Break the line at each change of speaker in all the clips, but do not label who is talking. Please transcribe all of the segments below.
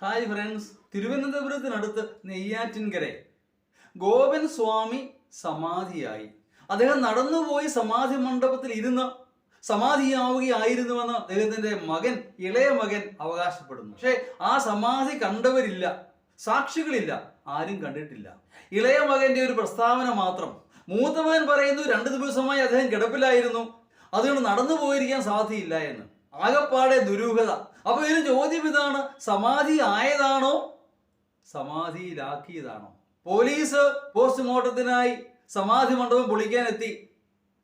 Hi friends, തിരുവനന്തപുരത്തിനടുത്ത് Neyyattinkara Gopan സ്വാമി സമാധിയായി. അദ്ദേഹം നടന്നുപോയി സമാധി മണ്ഡപത്തിൽ ഇരുന്ന് സമാധിയാവുകയായിരുന്നുവെന്ന് അദ്ദേഹത്തിന്റെ ഇളയ മകൻ അവകാശപ്പെടുന്നു. പക്ഷേ ആ സമാധി കണ്ടവരില്ല, സാക്ഷികളില്ല, ആരും കണ്ടിട്ടില്ല. ഇളയ മകന്റെ ഒരു പ്രസ്താവന മാത്രം. മൂത്തമകൻ പറയുന്നു 2 ദിവസമായി അദ്ദേഹം കിടപ്പിലായിരുന്നു, അതുകൊണ്ട് നടന്നു പോയിരിക്കാൻ സാധ്യയില്ല എന്ന്. ആകപ്പാടെ ദുരൂഹത. അപ്പൊ ഒരു ചോദ്യം ഇതാണ്: സമാധി ആയതാണോ സമാധിയിലാക്കിയതാണോ? പോലീസ് പോസ്റ്റ്മോർട്ടത്തിനായി സമാധി മണ്ഡപം പൊളിക്കാൻ എത്തി,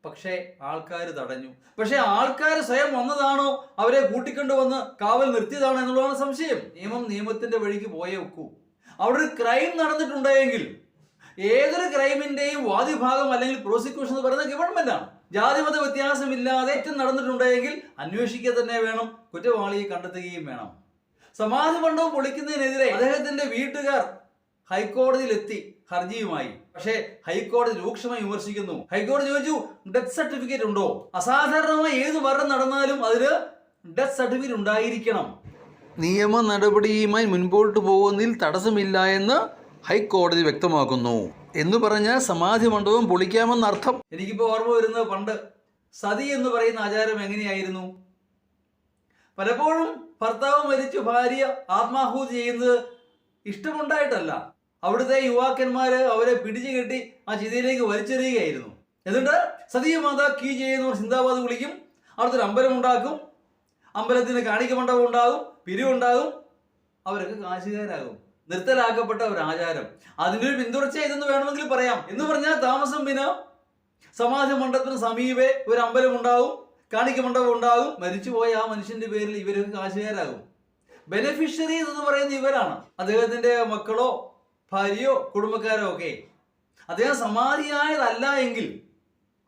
പക്ഷേ ആൾക്കാർ തടഞ്ഞു. പക്ഷെ ആൾക്കാർ സ്വയം വന്നതാണോ, അവരെ കൂട്ടിക്കൊണ്ടുവന്ന് കാവൽ നിർത്തിയതാണോ എന്നുള്ളതാണ് സംശയം. നിയമത്തിന്റെ വഴിക്ക് പോയേ ഒക്കൂ. അവിടെ ഒരു ക്രൈം നടന്നിട്ടുണ്ടെങ്കിൽ ഏതൊരു ക്രൈമിന്റെയും വാദിഭാഗം അല്ലെങ്കിൽ പ്രോസിക്യൂഷൻ എന്ന് പറയുന്നത് ഗവൺമെന്റ് ആണ്. ജാതിമത വ്യത്യാസമില്ലാതെ ഏറ്റവും നടന്നിട്ടുണ്ടെങ്കിൽ അന്വേഷിക്കുക തന്നെ വേണം, കുറ്റവാളിയെ കണ്ടെത്തുകയും വേണം. സമാധി മണ്ഡപം പൊളിക്കുന്നതിനെതിരെ അദ്ദേഹത്തിന്റെ വീട്ടുകാർ ഹൈക്കോടതിയിലെത്തി ഹർജിയുമായി. പക്ഷേ ഹൈക്കോടതി രൂക്ഷമായി വിമർശിക്കുന്നു. ഹൈക്കോടതി ചോദിച്ചു, ഡെത്ത് സർട്ടിഫിക്കറ്റ് ഉണ്ടോ? അസാധാരണമായി ഏത് മരണം നടന്നാലും അതിന് ഡെത്ത് സർട്ടിഫിക്കറ്റ് ഉണ്ടായിരിക്കണം. നിയമ നടപടിയുമായി മുൻപോട്ട് പോകുന്നതിൽ തടസ്സമില്ല എന്ന് ഹൈക്കോടതി വ്യക്തമാക്കുന്നു. എന്ന് പറഞ്ഞാൽ സമാധി മണ്ഡപം പൊളിക്കാമെന്നർത്ഥം. എനിക്കിപ്പോൾ ഓർമ്മ വരുന്നത്, പണ്ട് സതി എന്ന് പറയുന്ന ആചാരം എങ്ങനെയായിരുന്നു? പലപ്പോഴും ഭർത്താവ് മരിച്ചു ഭാര്യ ആത്മാഹൂതി ചെയ്യുന്നത് ഇഷ്ടമുണ്ടായിട്ടല്ല, അവിടുത്തെ യുവാക്കന്മാര് അവരെ പിടിച്ചു കെട്ടി ആ ചിതയിലേക്ക് വലിച്ചെറിയുകയായിരുന്നു. എന്നിട്ട് സതിയമാത കീ ചെയ്യുന്ന സിന്ദാബാദ് വിളിക്കും, അവിടുത്തെ അമ്പലം ഉണ്ടാക്കും, അമ്പലത്തിന് കാണിക്ക മണ്ഡപം ഉണ്ടാകും, പിരിവുണ്ടാകും, അവരൊക്കെ കാശുകാരാകും. നിർത്തലാക്കപ്പെട്ട ഒരു ആചാരം. അതിൻ്റെ ഒരു പിന്തുടർച്ച ഇതെന്ന് വേണമെങ്കിൽ പറയാം. എന്ന് പറഞ്ഞാൽ താമസം പിന്നെ സമാധി മണ്ഡപത്തിന് സമീപേ ഒരു അമ്പലം ഉണ്ടാകും, കാണിക്ക മണ്ഡപം ഉണ്ടാകും, മരിച്ചുപോയ ആ മനുഷ്യന്റെ പേരിൽ ഇവരൊക്കെ കാശുകാരാകും. ബെനിഫിഷ്യറീസ് എന്ന് പറയുന്ന ഇവരാണ്, അദ്ദേഹത്തിന്റെ മക്കളോ ഭാര്യയോ കുടുംബക്കാരോ ഒക്കെ. അദ്ദേഹം സമാധിയായതല്ല എങ്കിൽ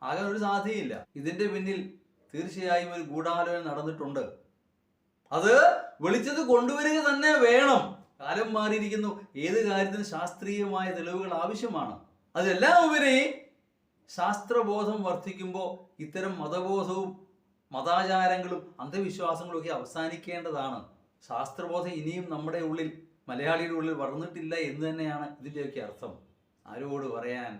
ആകാൻ ഒരു സാധ്യതയില്ല. ഇതിന്റെ പിന്നിൽ തീർച്ചയായും ഒരു ഗൂഢാലോചന നടന്നിട്ടുണ്ട്. അത് വെളിച്ചത്ത് കൊണ്ടുവരിക തന്നെ വേണം. കാലം മാറിയിരിക്കുന്നു. ഏത് കാര്യത്തിനും ശാസ്ത്രീയമായ തെളിവുകൾ ആവശ്യമാണ്. അതെല്ലാം ഉപരി ശാസ്ത്രബോധം വർദ്ധിക്കുമ്പോൾ ഇത്തരം മതബോധവും മതാചാരങ്ങളും അന്ധവിശ്വാസങ്ങളും ഒക്കെ അവസാനിക്കേണ്ടതാണ്. ശാസ്ത്രബോധം ഇനിയും നമ്മുടെ ഉള്ളിൽ, മലയാളിയുടെ ഉള്ളിൽ വളർന്നിട്ടില്ല എന്ന് തന്നെയാണ് ഇതിൻ്റെയൊക്കെ അർത്ഥം. ആരോട് പറയാൻ?